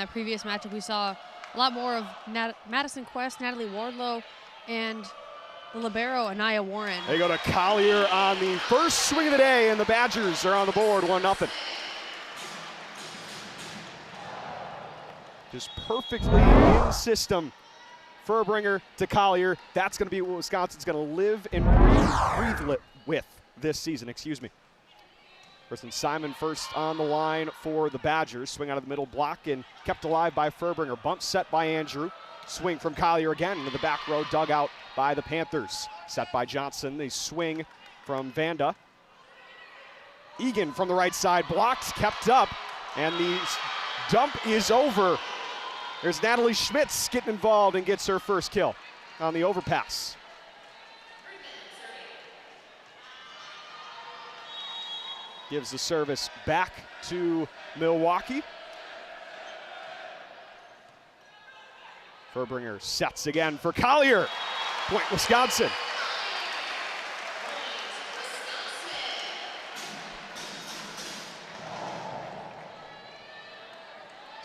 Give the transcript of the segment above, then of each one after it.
that previous matchup, we saw a lot more of Madison Quest, Natalie Wardlow, and the libero, Anaya Warren. They go to Collier on the first swing of the day, and the Badgers are on the board, 1-0. Just perfectly in system. Furbringer to Collier. That's going to be what Wisconsin's going to live and breathe with this season, Kristen Simon first on the line for the Badgers. Swing out of the middle block and kept alive by Furbringer. Bump set by Andrew. Swing from Collier again into the back row, dug out by the Panthers. Set by Johnson. The swing from Vanda. Egan from the right side, blocked, kept up, and the dump is over. There's Natalie Schmitz getting involved and gets her first kill on the overpass. Gives the service back to Milwaukee. Furbringer sets again for Collier. Point Wisconsin.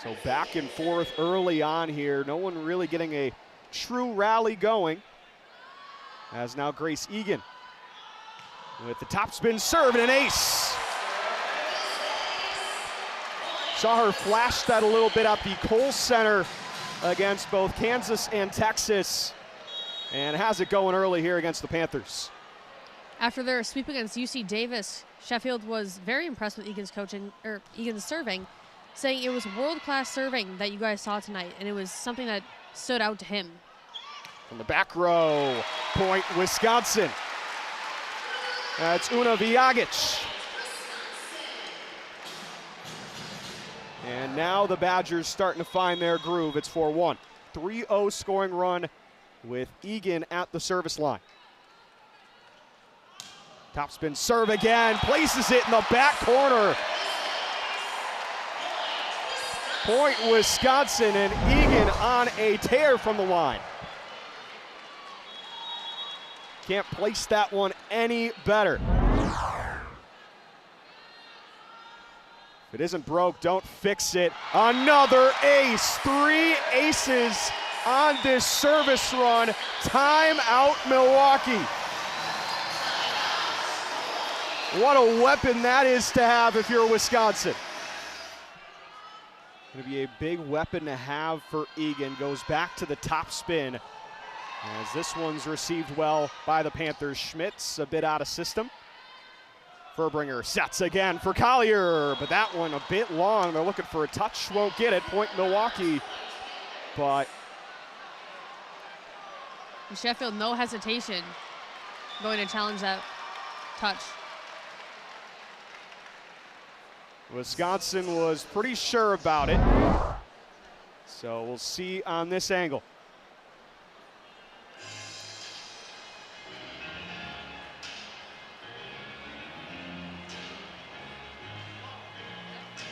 So back and forth early on here. No one really getting a true rally going. As now Grace Egan with the topspin serve and an ace. Saw her flash that a little bit at the Kohl Center against both Kansas and Texas, and has it going early here against the Panthers. After their sweep against UC Davis, Sheffield was very impressed with Egan's coaching, or Egan's serving, saying it was world-class serving that you guys saw tonight, and it was something that stood out to him. From the back row, point Wisconsin. That's Una Vijagic. And now the Badgers starting to find their groove. It's 4-1. 3-0 scoring run with Egan at the service line. Topspin serve again, places it in the back corner. Point Wisconsin, and Egan on a tear from the line. Can't place that one any better. If it isn't broke, don't fix it. Another ace, 3 aces on this service run. Timeout Milwaukee. What a weapon that is to have if you're Wisconsin. Going to be a big weapon to have for Egan. Goes back to the top spin as this one's received well by the Panthers. Schmitz a bit out of system. Furbringer sets again for Collier, but that one a bit long. They're looking for a touch, won't get it. Point Milwaukee, but Sheffield, no hesitation, going to challenge that touch. Wisconsin was pretty sure about it. So we'll see on this angle.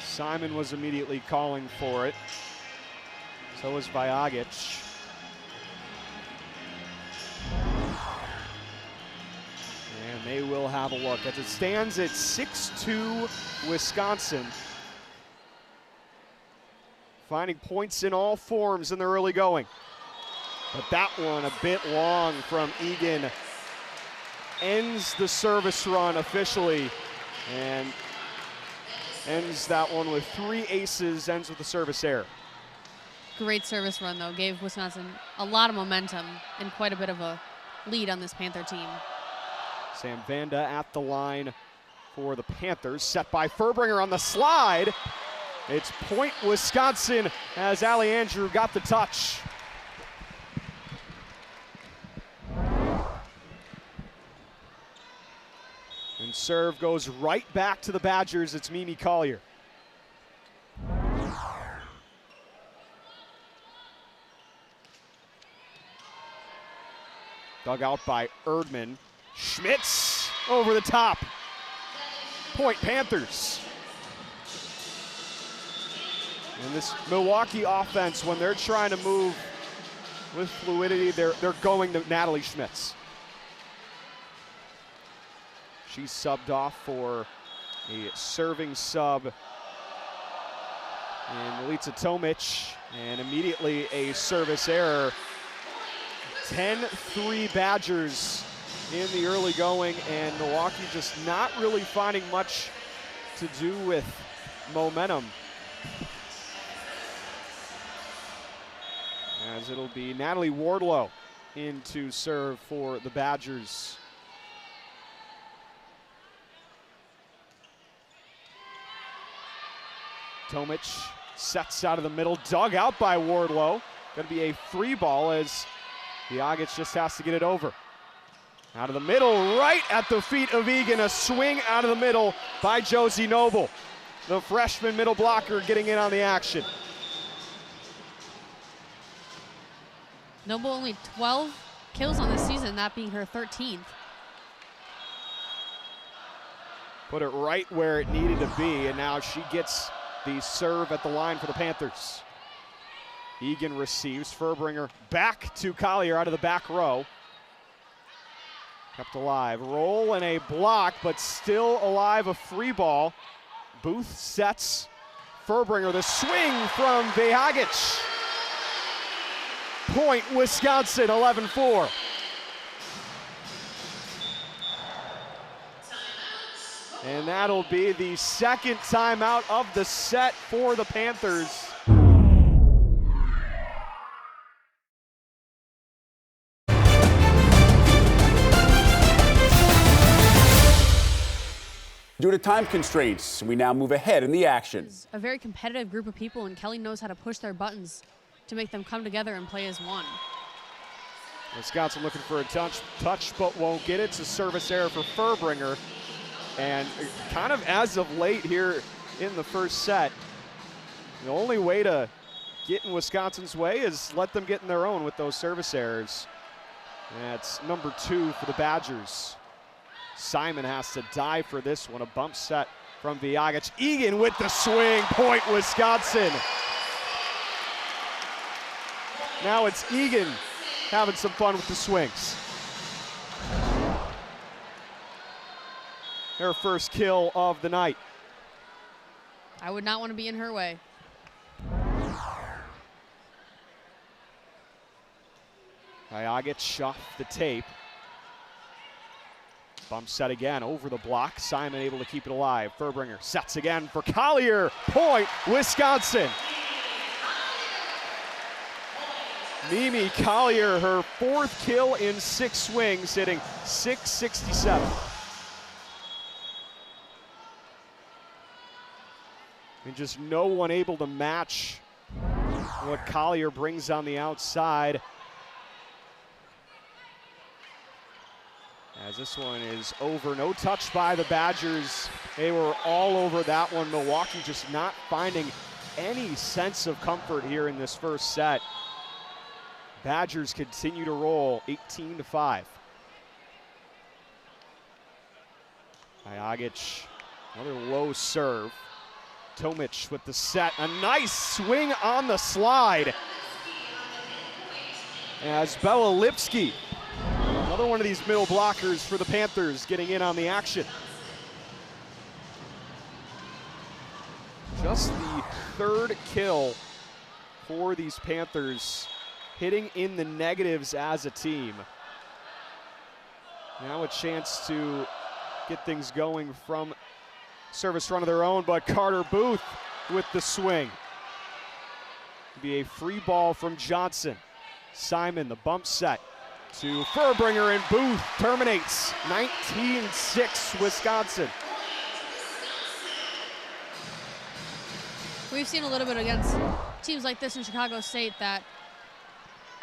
Simon was immediately calling for it. So was Vijagic. And they will have a look. As it stands at 6-2 Wisconsin. Finding points in all forms in the early going. But that one a bit long from Egan. Ends the service run officially. And ends that one with 3 aces, ends with a service error. Great service run, though. Gave Wisconsin a lot of momentum and quite a bit of a lead on this Panther team. Sam Vanda at the line for the Panthers. Set by Furbringer on the slide. It's point Wisconsin as Allie Andrew got the touch. And serve goes right back to the Badgers. It's Mimi Collier. Dug out by Erdman. Schmitz over the top. Point Panthers. And this Milwaukee offense, when they're trying to move with fluidity, they're going to Natalie Schmitz. She's subbed off for a serving sub And Milica Tomic, and immediately a service error. 10-3 Badgers in the early going, and Milwaukee just not really finding much to do with momentum. As it'll be Natalie Wardlow in to serve for the Badgers. Tomic sets out of the middle, dug out by Wardlow. Gonna be a free ball as B1G just has to get it over. Out of the middle, right at the feet of Egan, a swing out of the middle by Josie Noble. The freshman middle blocker getting in on the action. Noble only 12 kills on this season, that being her 13th. Put it right where it needed to be, and now she gets the serve at the line for the Panthers. Egan receives, Furbringer back to Collier out of the back row. Kept alive, roll and a block, but still alive, a free ball. Booth sets, Furbringer, the swing from B1G. Point Wisconsin, 11-4. And that'll be the second timeout of the set for the Panthers. Due to time constraints, we now move ahead in the action. It's a very competitive group of people, and Kelly knows how to push their buttons to make them come together and play as one. Wisconsin looking for a touch, but won't get it. It's a service error for Furbringer. And kind of as of late here in the first set, the only way to get in Wisconsin's way is let them get in their own with those service errors. That's number 2 for the Badgers. Simon has to dive for this one, a bump set from B1G. Egan with the swing, point Wisconsin. Now it's Egan having some fun with the swings. Her first kill of the night. I would not want to be in her way. B1G off the tape. Bump set again over the block. Simon able to keep it alive. Furbringer sets again for Collier. Point Wisconsin. Mimi Collier, her 4th kill in 6 swings, hitting .667. And just no one able to match what Collier brings on the outside. As this one is over, no touch by the Badgers. They were all over that one. Milwaukee just not finding any sense of comfort here in this first set. Badgers continue to roll 18-5. B1G, another low serve. Tomic with the set, a nice swing on the slide. As Bella Lipsky, another one of these middle blockers for the Panthers, getting in on the action. Just the 3rd kill for these Panthers, hitting in the negatives as a team. Now a chance to get things going from service run of their own, but Carter Booth with the swing. Be a free ball from Johnson. Simon, the bump set to Furbringer, and Booth terminates. 19-6 Wisconsin. We've seen a little bit against teams like this in Chicago State that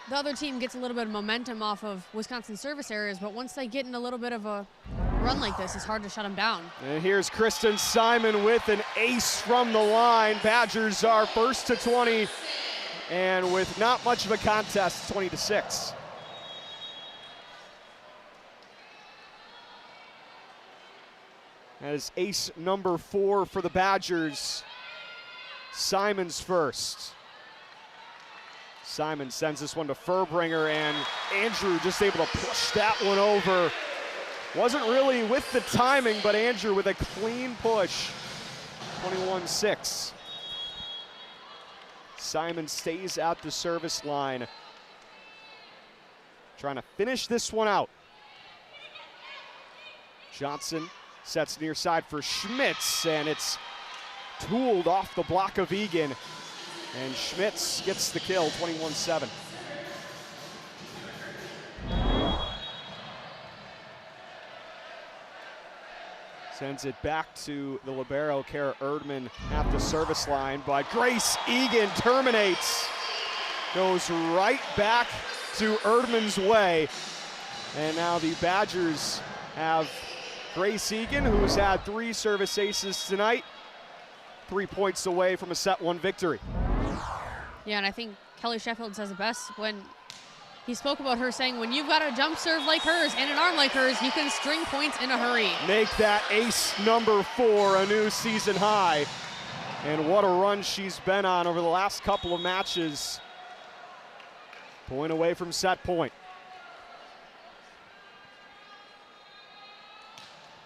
the other team gets a little bit of momentum off of Wisconsin service areas, but once they get in a little bit of a run like this, it's hard to shut them down. And here's Kristen Simon with an ace from the line. Badgers are first to 20, and with not much of a contest, 20-6. That is ace number 4 for the Badgers. Simon's first. Simon sends this one to Furbringer, and Andrew just able to push that one over. Wasn't really with the timing, but Andrew with a clean push. 21-6. Simon stays at the service line, trying to finish this one out. Johnson sets near side for Schmitz, and it's tooled off the block of Egan. And Schmitz gets the kill, 21-7. Sends it back to the libero, Kara Erdman, at the service line, but Grace Egan terminates. Goes right back to Erdman's way. And now the Badgers have Grace Egan, who's had 3 service aces tonight, 3 points away from a set 1 victory. Yeah, and I think Kelly Sheffield says it best when he spoke about her saying, when you've got a jump serve like hers and an arm like hers, you can string points in a hurry. Make that ace number 4 a new season high. And what a run she's been on over the last couple of matches. Point away from set point.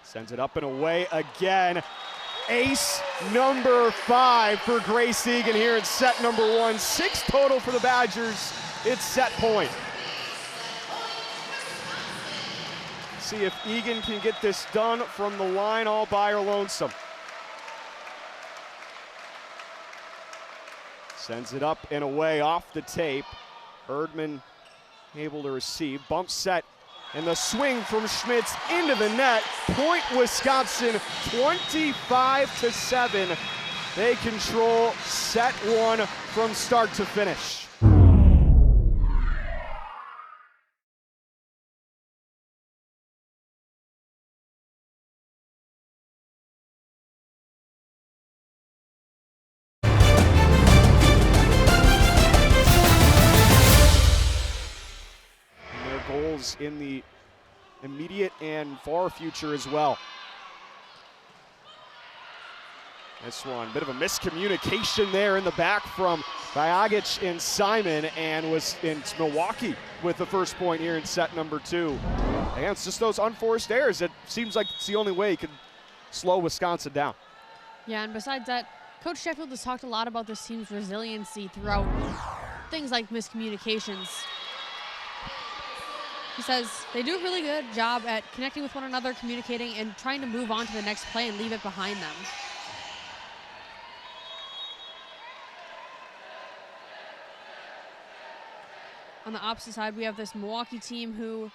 Sends it up and away again. Ace number 5 for Grace Egan here in set number 1. 6 total for the Badgers. It's set point. See if Egan can get this done from the line all by her lonesome. Sends it up and away off the tape. Erdman able to receive. Bump set and the swing from Schmitz into the net. Point Wisconsin, 25-7. They control set 1 from start to finish. In the immediate and far future as well. This one, bit of a miscommunication there in the back from Bajagic and Simon, and was in Milwaukee with the first point here in set number 2. Again, it's just those unforced errors. It seems like it's the only way he can slow Wisconsin down. Yeah, and besides that, Coach Sheffield has talked a lot about this team's resiliency throughout things like miscommunications. He says they do a really good job at connecting with one another, communicating, and trying to move on to the next play and leave it behind them. On the opposite side, we have this Milwaukee team who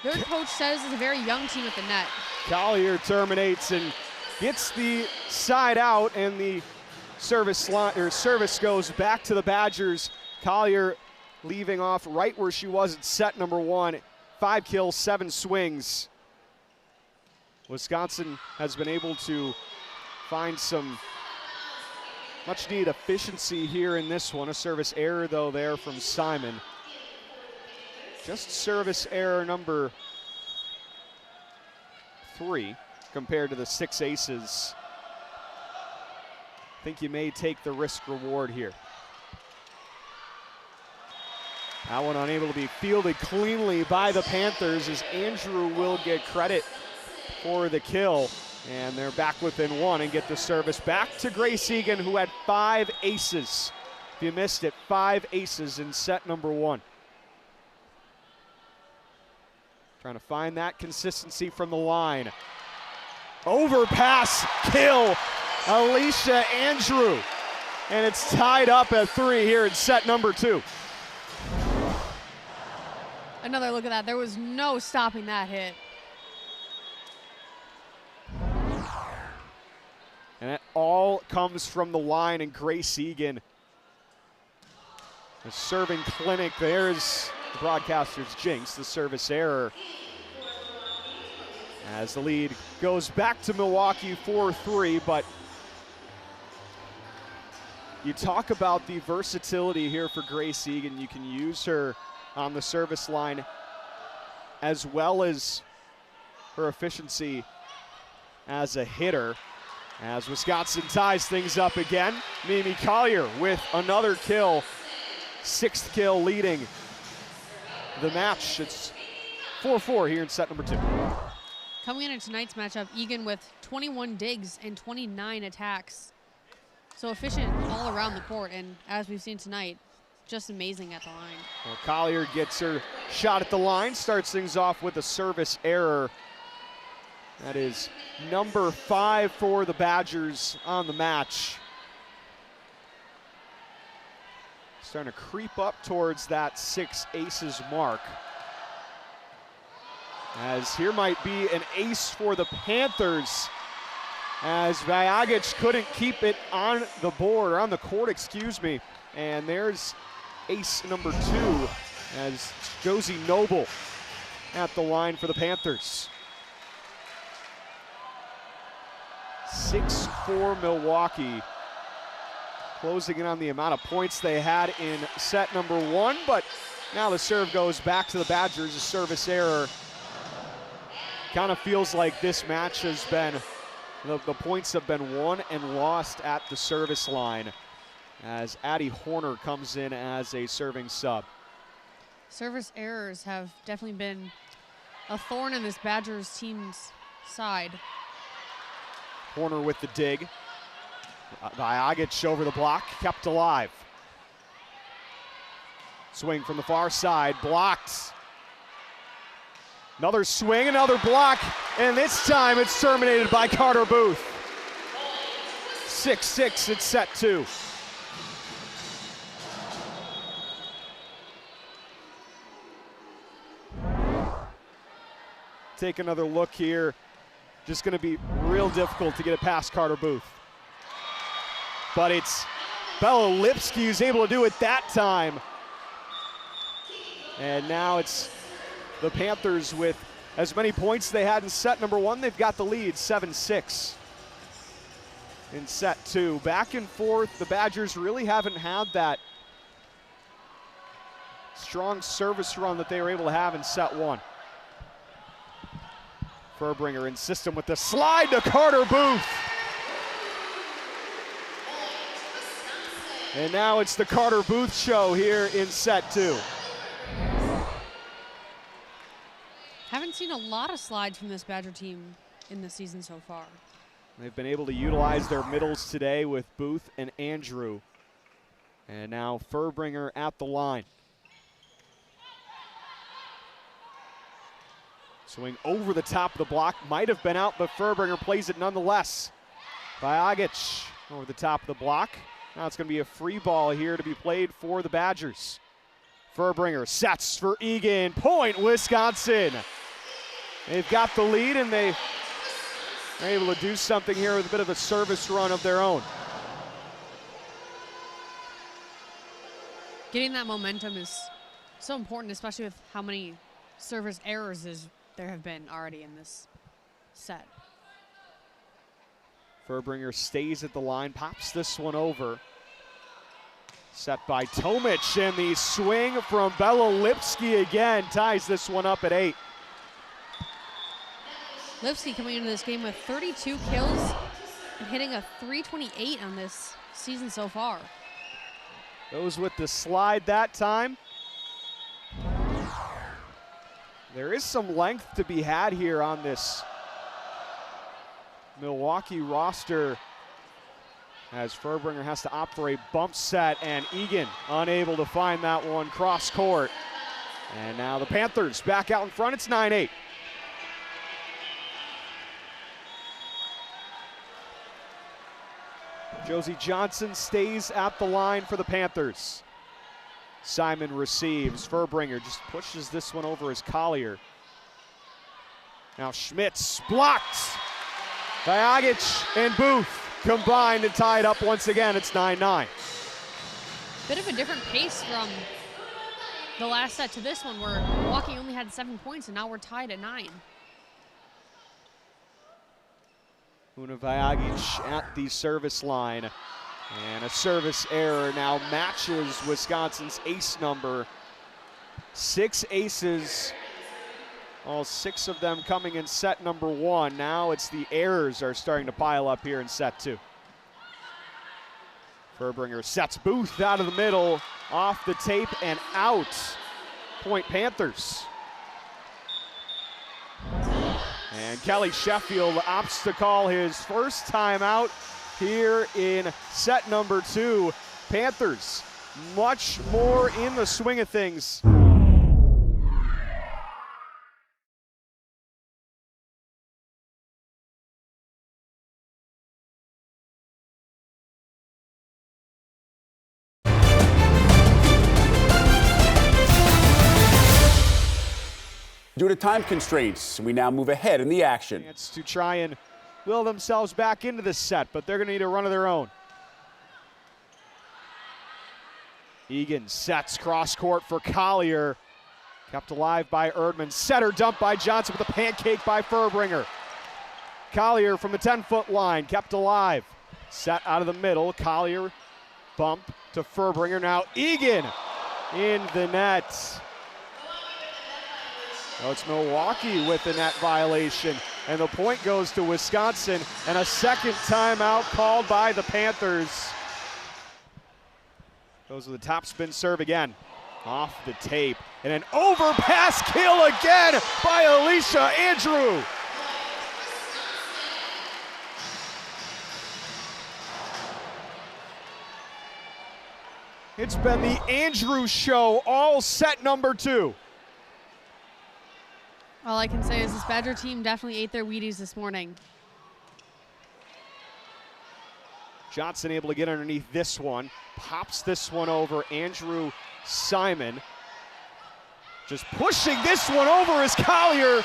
their coach says is a very young team at the net. Collier terminates and gets the side out, and the service goes back to the Badgers. Collier leaving off right where she was at set number 1. 5 kills, 7 swings. Wisconsin has been able to find some much needed efficiency here in this one. A service error though there from Simon. Just service error number 3 compared to the 6 aces. I think you may take the risk reward here. That one unable to be fielded cleanly by the Panthers, as Andrew will get credit for the kill. And they're back within 1 and get the service back to Grace Egan, who had 5 aces. If you missed it, 5 aces in set number 1. Trying to find that consistency from the line. Overpass kill, Alicia Andrew. And it's tied up at 3 here in set number 2. Another look at that. There was no stopping that hit. And it all comes from the line, and Grace Egan. The serving clinic. There's the broadcaster's jinx, the service error. As the lead goes back to Milwaukee 4-3, but you talk about the versatility here for Grace Egan. You can use her on the service line, as well as her efficiency as a hitter. As Wisconsin ties things up again, Mimi Collier with another kill, 6th kill leading the match. It's 4-4 here in set number 2. Coming into tonight's matchup, Egan with 21 digs and 29 attacks. so efficient all around the court, and as we've seen tonight, just amazing at the line. Well, Collier gets her shot at the line, starts things off with a service error. That is number 5 for the Badgers on the match. Starting to creep up towards that 6 aces mark. As here might be an ace for the Panthers, as Vajagic couldn't keep it on the board, or on the court, excuse me. And there's ace number 2 as Josie Noble at the line for the Panthers. 6-4 Milwaukee, closing in on the amount of points they had in set number 1, but now the serve goes back to the Badgers, a service error. Kind of feels like this match has been, the points have been won and lost at the service line, as Addie Horner comes in as a serving sub. Service errors have definitely been a thorn in this Badgers team's side. Horner with the dig. Vajagic over the block, kept alive. Swing from the far side, blocked. Another swing, another block, and this time it's terminated by Carter Booth. 6-6 at set 2. Take another look here. Just going to be real difficult to get it past Carter Booth. But it's Bella Lipsky who's able to do it that time. And now it's the Panthers with as many points they had in set number 1. They've got the lead, 7-6 in set 2. Back and forth, the Badgers really haven't had that strong service run that they were able to have in set 1. Furbringer in system with the slide to Carter Booth. And now it's the Carter Booth show here in set 2. Haven't seen a lot of slides from this Badger team in the season so far. They've been able to utilize their middles today with Booth and Andrew. And now Furbringer at the line. Swing over the top of the block, might have been out, but Furbringer plays it nonetheless. Vajagic over the top of the block. Now it's going to be a free ball here to be played for the Badgers. Furbringer sets for Egan. Point, Wisconsin. They've got the lead, and they're able to do something here with a bit of a service run of their own. Getting that momentum is so important, especially with how many service errors there have been already in this set. Furbringer stays at the line, pops this one over. Set by Tomic, and the swing from Bella Lipsky again ties this one up at 8. Lipsky coming into this game with 32 kills and hitting a .328 on this season so far. Goes with the slide that time. There is some length to be had here on this Milwaukee roster, as Furbringer has to opt for a bump set, and Egan unable to find that one cross court. And now the Panthers back out in front. It's 9-8. Josie Johnson stays at the line for the Panthers. Simon receives. Furbringer just pushes this one over as Collier. Now Schmitz blocked. Vajagic and Booth combined and tied up once again. It's 9-9. Bit of a different pace from the last set to this one, where Milwaukee only had 7 points, and now we're tied at 9. Una Vajagic at the service line. And a service error now matches Wisconsin's ace number. 6 aces, all 6 of them coming in set number 1. Now it's the errors are starting to pile up here in set 2. Furbringer sets Booth out of the middle, off the tape and out. Point Panthers. And Kelly Sheffield opts to call his first timeout here in set number 2. Panthers much more in the swing of things. Due to time constraints, we now move ahead in the action. Chance to try and will themselves back into this set, but they're going to need a run of their own. Egan sets cross court for Collier. Kept alive by Erdman. Setter dump by Johnson with a pancake by Furbringer. Collier from the 10-foot line, kept alive. Set out of the middle. Collier bump to Furbringer. Now Egan in the net. Oh, it's Milwaukee with the net violation, and the point goes to Wisconsin, and a second timeout called by the Panthers. Goes with the topspin serve again, off the tape, and an overpass kill again by Alicia Andrew. It's been the Andrew show all set number 2. All I can say is this Badger team definitely ate their Wheaties this morning. Johnson able to get underneath this one, pops this one over. Andrew Simon just pushing this one over is Collier.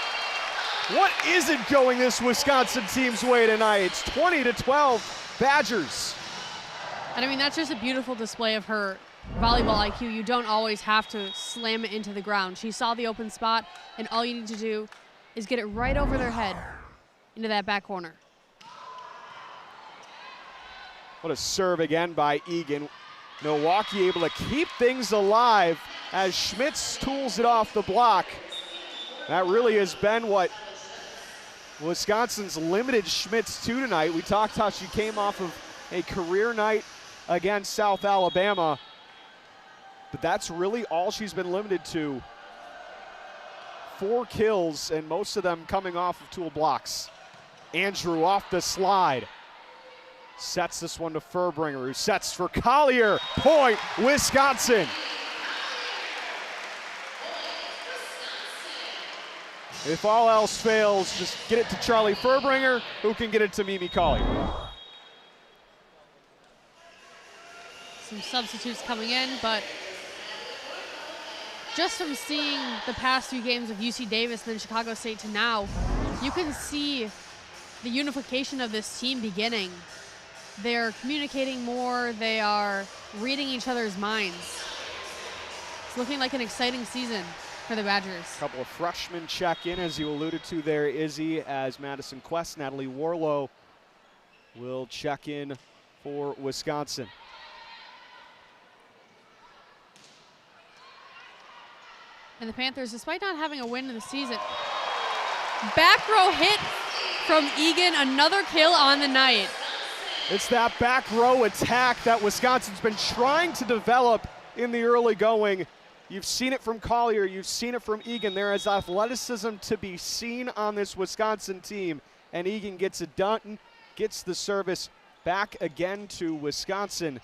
What isn't going this Wisconsin team's way tonight? It's 20-12 Badgers. And I mean, that's just a beautiful display of her volleyball IQ. You don't always have to slam it into the ground. She saw the open spot, and all you need to do is get it right over their head into that back corner. What a serve again by Egan. Milwaukee able to keep things alive as Schmitz tools it off the block. That really has been what Wisconsin's limited Schmitz to tonight. We talked how she came off of a career night against South Alabama, but that's really all she's been limited to. 4 kills, and most of them coming off of tool blocks. Andrew off the slide. Sets this one to Furbringer, who sets for Collier. Point, Wisconsin. If all else fails, just get it to Charlie Furbringer, who can get it to Mimi Collier. Some substitutes coming in, but just from seeing the past 2 games of UC Davis and then Chicago State to now, you can see the unification of this team beginning. They're communicating more, they are reading each other's minds. It's looking like an exciting season for the Badgers. A couple of freshmen check in, as you alluded to there, Izzy, as Madison Quest, Natalie Warlow will check in for Wisconsin. And the Panthers, despite not having a win in the season, back row hit from Egan, another kill on the night. It's that back row attack that Wisconsin's been trying to develop in the early going. You've seen it from Collier, you've seen it from Egan. There is athleticism to be seen on this Wisconsin team, and Egan gets it done, gets the service back again to Wisconsin.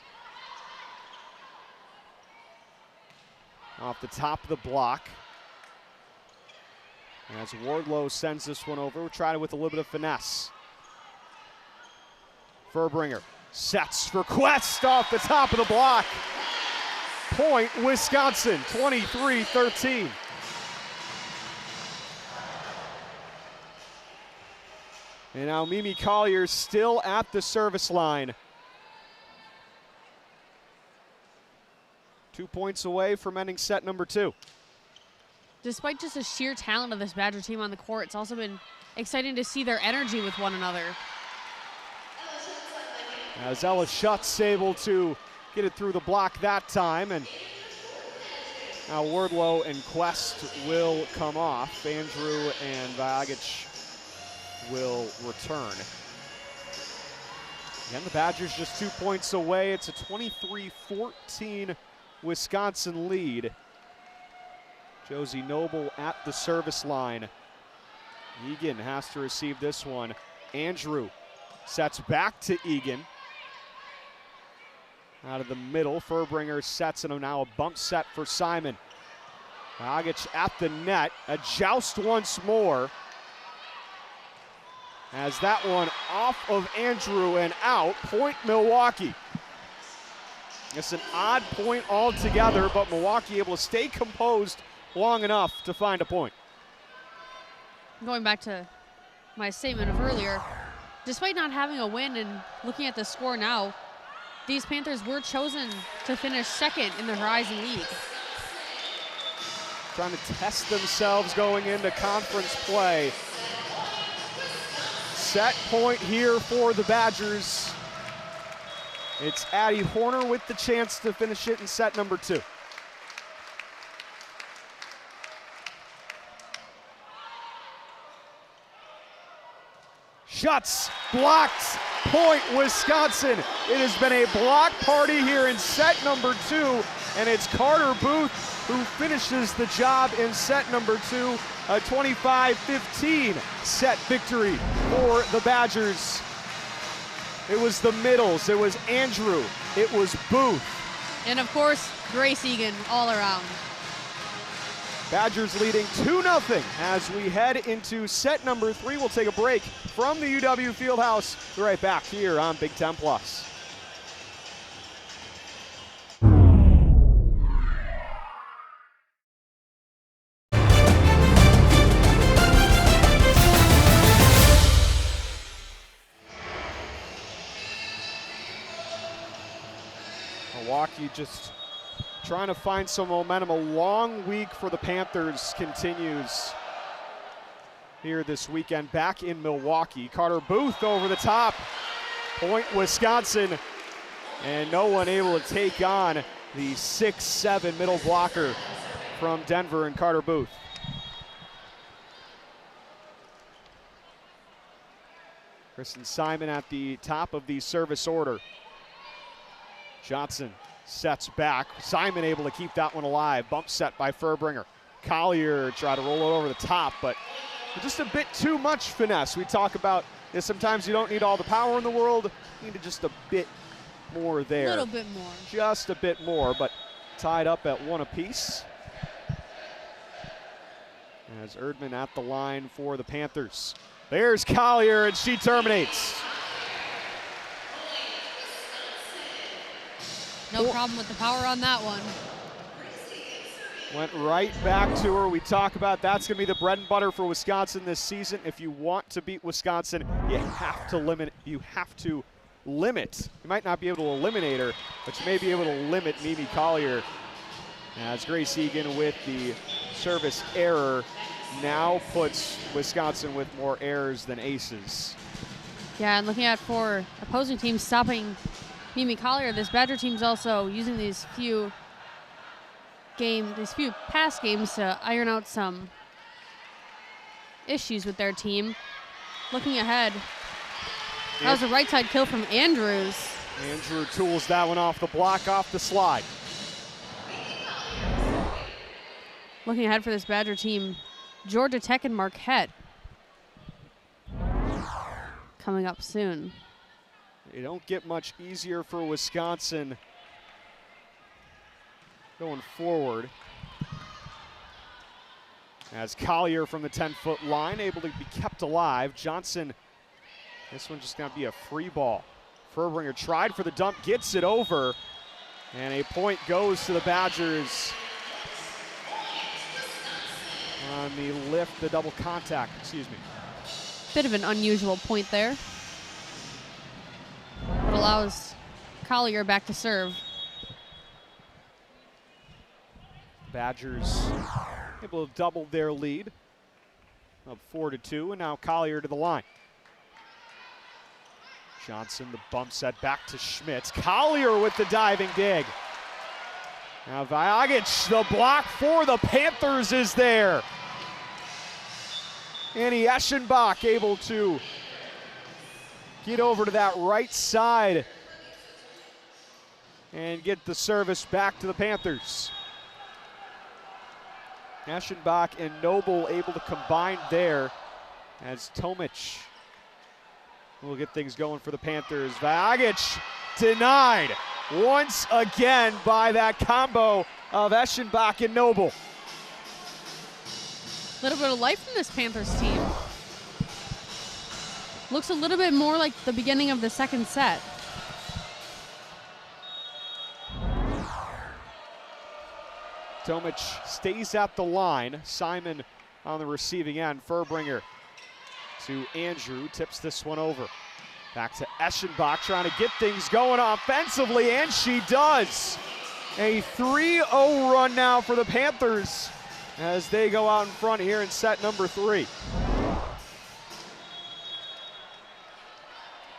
Off the top of the block. As Wardlow sends this one over, we'll try it with a little bit of finesse. Furbringer sets for Quest off the top of the block. Point, Wisconsin, 23-13. And now Mimi Collier still at the service line. 2 points away from ending set number 2. Despite just the sheer talent of this Badger team on the court, it's also been exciting to see their energy with one another. As Ella Schutz able to get it through the block that time, and now Wardlow and Quest will come off. Andrew and Vagic will return. Again, the Badgers just 2 points away. It's a 23-14 Wisconsin lead. Josie Noble at the service line. Egan has to receive this one. Andrew sets back to Egan. Out of the middle, Furbringer sets, and now a bump set for Simon. Vagic at the net, a joust once more. As that one off of Andrew and out, point Milwaukee. It's an odd point altogether, but Milwaukee able to stay composed long enough to find a point. Going back to my statement of earlier, despite not having a win and looking at the score now, these Panthers were chosen to finish second in the Horizon League. Trying to test themselves going into conference play. Set point here for the Badgers. It's Addie Horner with the chance to finish it in set number 2. Shots blocked, point Wisconsin. It has been a block party here in set number 2, and it's Carter Booth who finishes the job in set number 2, a 25-15 set victory for the Badgers. It was the middles, it was Andrew, it was Booth. And of course, Grace Egan all around. Badgers leading 2-0 as we head into set number 3. We'll take a break from the UW Fieldhouse. Be right back here on Big Ten Plus. Milwaukee just trying to find some momentum. A long week for the Panthers continues here this weekend back in Milwaukee. Carter Booth over the top. Point Wisconsin. And no one able to take on the 6'7" middle blocker from Denver and Carter Booth. Kristen Simon at the top of the service order. Johnson sets back. Simon able to keep that one alive. Bump set by Furbringer. Collier tried to roll it over the top, but just a bit too much finesse. We talk about this. Sometimes you don't need all the power in the world. You need just a bit more there. A little bit more. Just a bit more, but tied up at 1 apiece. As Erdman at the line for the Panthers. There's Collier, and she terminates. No problem with the power on that one. Went right back to her. We talk about that's going to be the bread and butter for Wisconsin this season. If you want to beat Wisconsin, you have to limit. You might not be able to eliminate her, but you may be able to limit Mimi Collier. As Grace Egan with the service error now puts Wisconsin with more errors than aces. Yeah, and looking at for opposing teams stopping Mimi Collier, this Badger team's also using these few past games to iron out some issues with their team. Looking ahead, that was a right side kill from Andrews. Andrew tools that one off the block, off the slide. Looking ahead for this Badger team, Georgia Tech and Marquette coming up soon. They don't get much easier for Wisconsin going forward. As Collier from the 10-foot line able to be kept alive. Johnson, this one's just going to be a free ball. Furbringer tried for the dump, gets it over, and a point goes to the Badgers on the lift, the double contact, excuse me. Bit of an unusual point there, but allows Collier back to serve. Badgers able to double their lead, up 4-2, and now Collier to the line. Johnson, the bump set back to Schmitz. Collier with the diving dig. Now Vagic, the block for the Panthers is there. Annie Eschenbach able to get over to that right side and get the service back to the Panthers. Eschenbach and Noble able to combine there as Tomic will get things going for the Panthers. Vagic denied. once again by that combo of Eschenbach and Noble. A little bit of life from this Panthers team. Looks a little bit more like the beginning of the second set. Tomic stays at the line. Simon on the receiving end. Furbringer to Andrew, tips this one over. Back to Eschenbach, trying to get things going offensively, and she does. A 3-0 run now for the Panthers as they go out in front here in set number 3.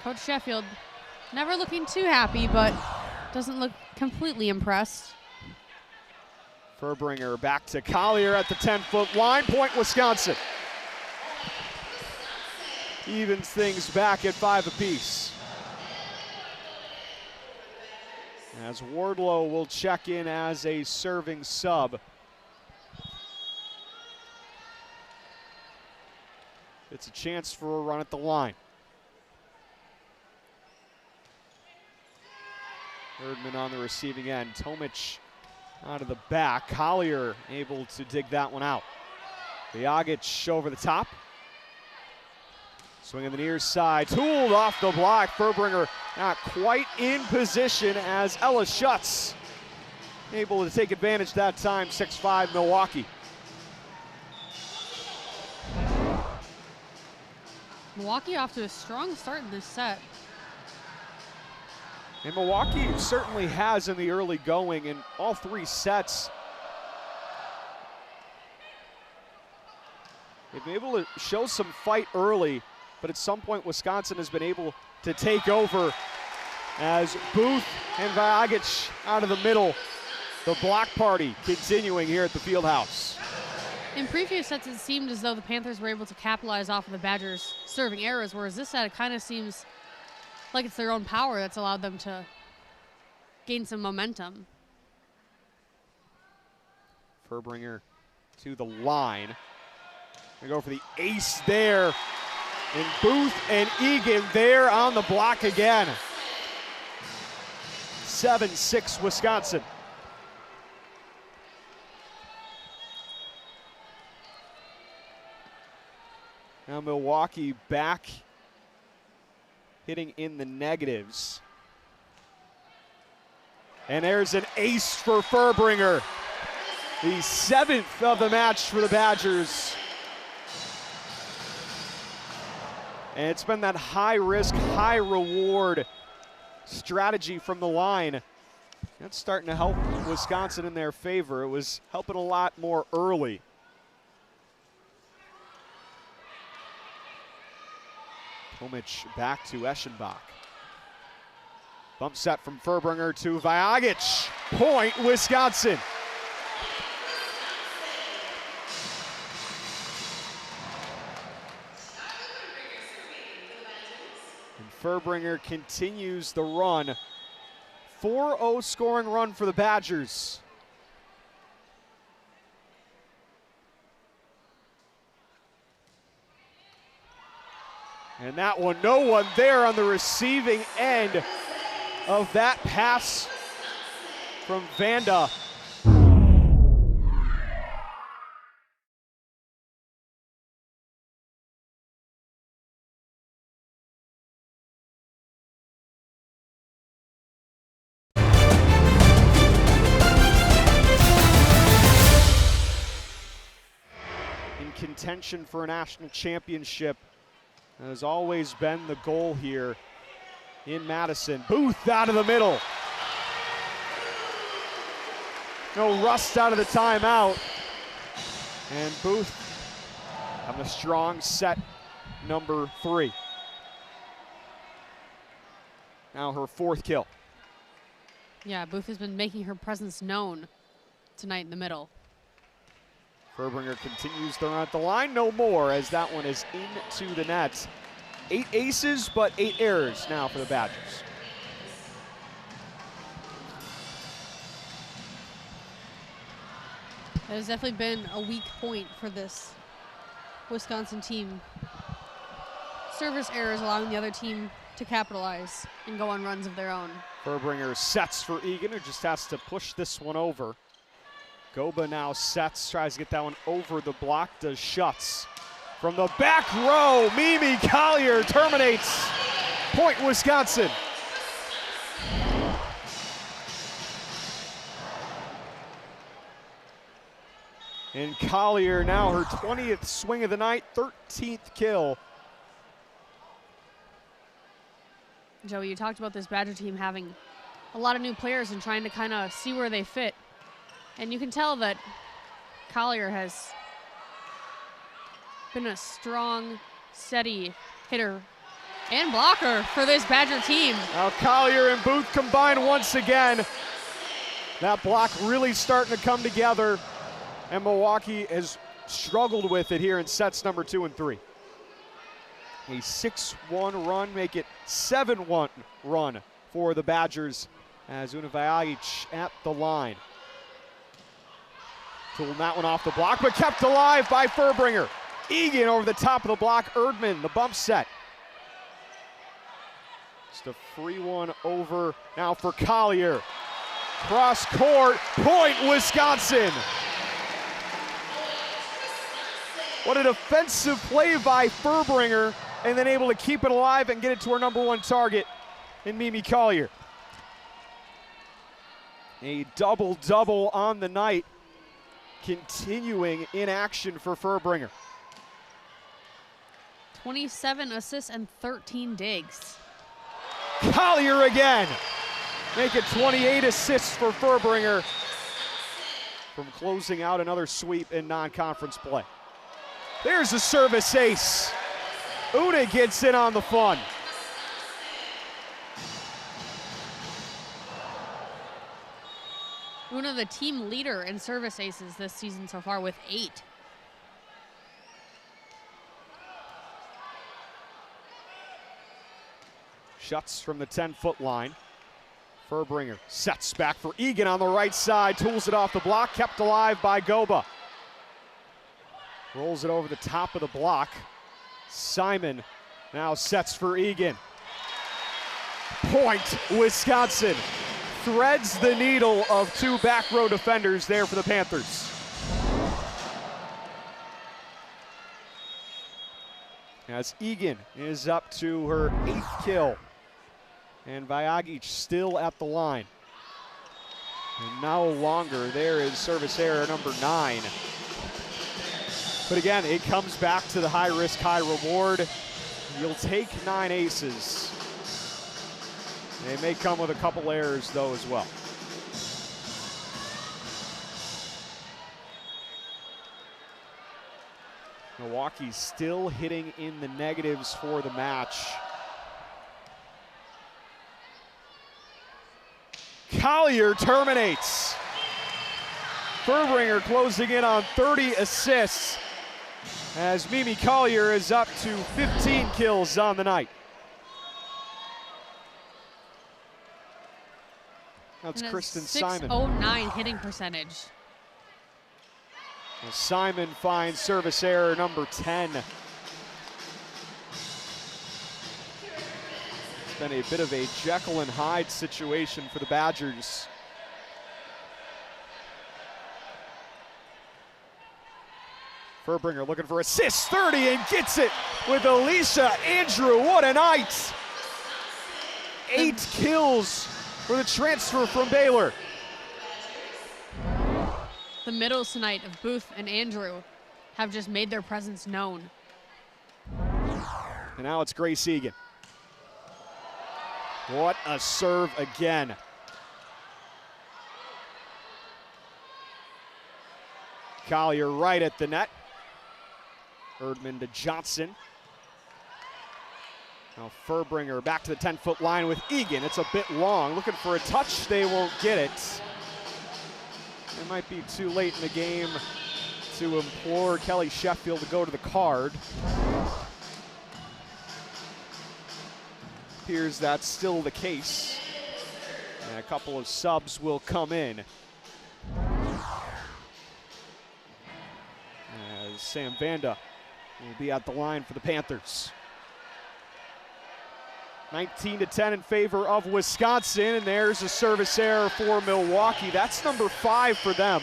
Coach Sheffield never looking too happy, but doesn't look completely impressed. Furbringer back to Collier at the 10-foot line. Point, Wisconsin. Evens things back at 5 apiece. As Wardlow will check in as a serving sub. It's a chance for a run at the line. Erdman on the receiving end. Tomic out of the back. Collier able to dig that one out. Vajagic over the top. Swing on the near side. Tooled off the block. Furbringer not quite in position as Ella Schutz able to take advantage that time. 6-5 Milwaukee. Milwaukee off to a strong start in this set. And Milwaukee certainly has in the early going in all 3 sets. They've been able to show some fight early, but at some point Wisconsin has been able to take over as Booth and Vajagic out of the middle. The block party continuing here at the Fieldhouse. In previous sets, it seemed as though the Panthers were able to capitalize off of the Badgers' serving errors, whereas this set, it kind of seems like it's their own power that's allowed them to gain some momentum. Furbringer to the line. They go for the ace there. And Booth and Egan there on the block again. 7-6 Wisconsin. Now Milwaukee back hitting in the negatives. And there's an ace for Furbringer. The 7th of the match for the Badgers. And it's been that high risk, high reward strategy from the line. That's starting to help Wisconsin in their favor. It was helping a lot more early. Tomic back to Eschenbach. Bump set from Furbringer to Vajagic. Point, Wisconsin. And Furbringer continues the run. 4-0 scoring run for the Badgers. And that one, no one there on the receiving end of that pass from Vanda. In contention for a national championship. That has always been the goal here in Madison. Booth out of the middle. No rust out of the timeout. And Booth on the strong set number 3. Now her 4th kill. Yeah, Booth has been making her presence known tonight in the middle. Furbringer continues to run at the line, no more, as that one is into the net. 8 aces, but 8 errors now for the Badgers. That has definitely been a weak point for this Wisconsin team. Service errors allowing the other team to capitalize and go on runs of their own. Furbringer sets for Egan, who just has to push this one over. Goba now sets, tries to get that one over the block, does Schutz. From the back row, Mimi Collier terminates. Point, Wisconsin. And Collier now her 20th swing of the night, 13th kill. Joey, you talked about this Badger team having a lot of new players and trying to kind of see where they fit. And you can tell that Collier has been a strong, steady hitter and blocker for this Badger team. Now Collier and Booth combine once again. That block really starting to come together, and Milwaukee has struggled with it here in sets number 2 and 3. A 6-1 run, make it 7-1 run for the Badgers as Una Vajagic at the line. Pulled that one off the block, but kept alive by Furbringer. Egan over the top of the block, Erdman, the bump set. Just a free one over now for Collier. Cross court, point, Wisconsin. What a defensive play by Furbringer, and then able to keep it alive and get it to her number 1 target in Mimi Collier. A double-double on the night, continuing in action for Furbringer. 27 assists and 13 digs. Collier again. Make it 28 assists for Furbringer from closing out another sweep in non-conference play. There's a service ace. Una gets in on the fun. Una, the team leader in service aces this season so far with 8. Schutz from the 10-foot line. Furbringer sets back for Egan on the right side, tools it off the block, kept alive by Goba. Rolls it over the top of the block. Simon now sets for Egan. Point, Wisconsin. Threads the needle of 2 back row defenders there for the Panthers. As Egan is up to her 8th kill. And Vajagic still at the line. And no longer there is service error number 9. But again, it comes back to the high risk, high reward. You'll take 9 aces. They may come with a couple errors though as well. Milwaukee still hitting in the negatives for the match. Collier terminates. Furbringer closing in on 30 assists as Mimi Collier is up to 15 kills on the night. That's Kristen Simon. 609 hitting percentage. Well, Simon finds service error number 10. It's been a bit of a Jekyll and Hyde situation for the Badgers. Furbringer looking for assist 30 and gets it with Alicia Andrew. What a night! 8 kills for the transfer from Baylor. The middles tonight of Booth and Andrew have just made their presence known. And now it's Grace Egan. What a serve again. Collier right at the net. Erdman to Johnson. Now Furbringer back to the 10-foot line with Egan. It's a bit long. Looking for a touch. They won't get it. It might be too late in the game to implore Kelly Sheffield to go to the card. Appears that's still the case. And a couple of subs will come in. As Sam Vanda will be at the line for the Panthers. 19-10 in favor of Wisconsin, and there's a service error for Milwaukee. That's number 5 for them.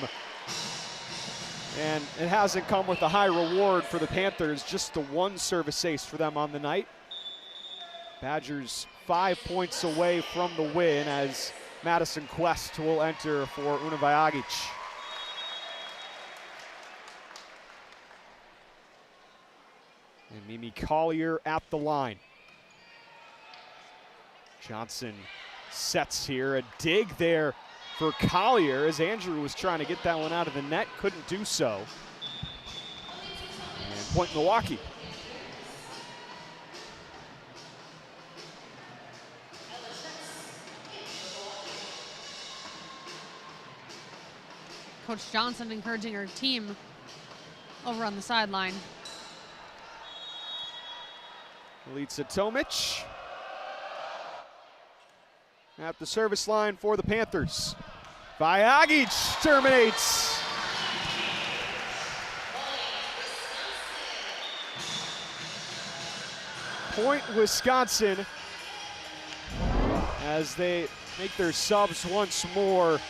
And it hasn't come with a high reward for the Panthers, just the 1 service ace for them on the night. Badgers 5 points away from the win as Madison Quest will enter for Una Vajagic. And Mimi Collier at the line. Johnson sets here, a dig there for Collier as Andrew was trying to get that one out of the net, couldn't do so. And point Milwaukee. Coach Johnson encouraging her team over on the sideline. Elitsa Tomic at the service line for the Panthers. Vajagic terminates. Point Wisconsin as they make their subs once more.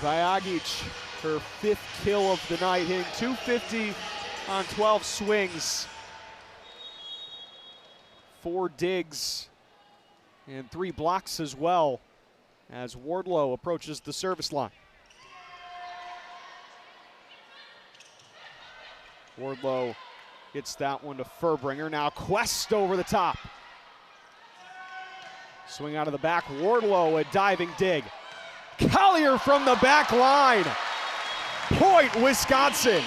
Vajagic, her 5th kill of the night, hitting .250 on 12 swings. 4 digs and 3 blocks as well as Wardlow approaches the service line. Wardlow gets that one to Furbringer. Now Quest over the top. Swing out of the back. Wardlow, a diving dig. Collier from the back line. Point Wisconsin.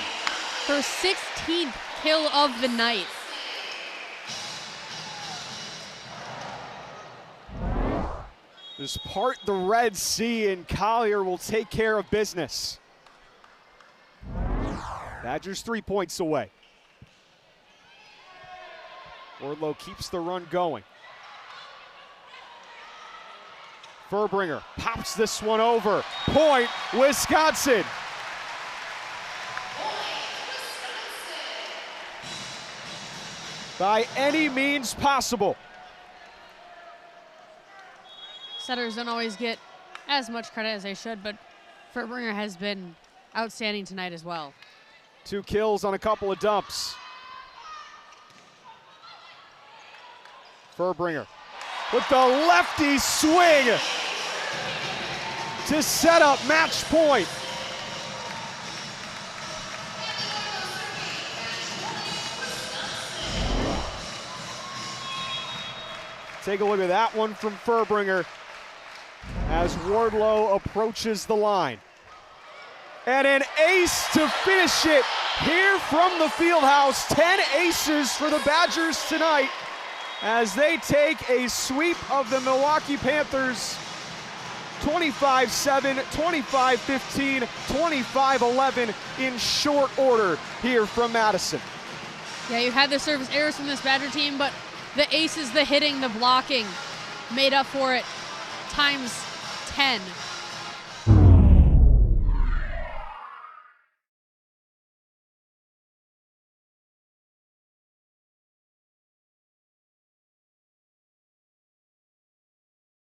Her 16th kill of the night. Just part the Red Sea and Collier will take care of business. Badgers 3 points away. Wardlow keeps the run going. Furbringer pops this one over. Point Wisconsin. By any means possible. Setters don't always get as much credit as they should, but Furbringer has been outstanding tonight as well. 2 kills on a couple of dumps. Furbringer with the lefty swing to set up match point. Take a look at that one from Furbringer as Wardlow approaches the line. And an ace to finish it here from the Fieldhouse. 10 aces for the Badgers tonight as they take a sweep of the Milwaukee Panthers. 25-7, 25-15, 25-11 in short order here from Madison. Yeah, you had the service errors from this Badger team, but the aces, the hitting, the blocking made up for it times 10.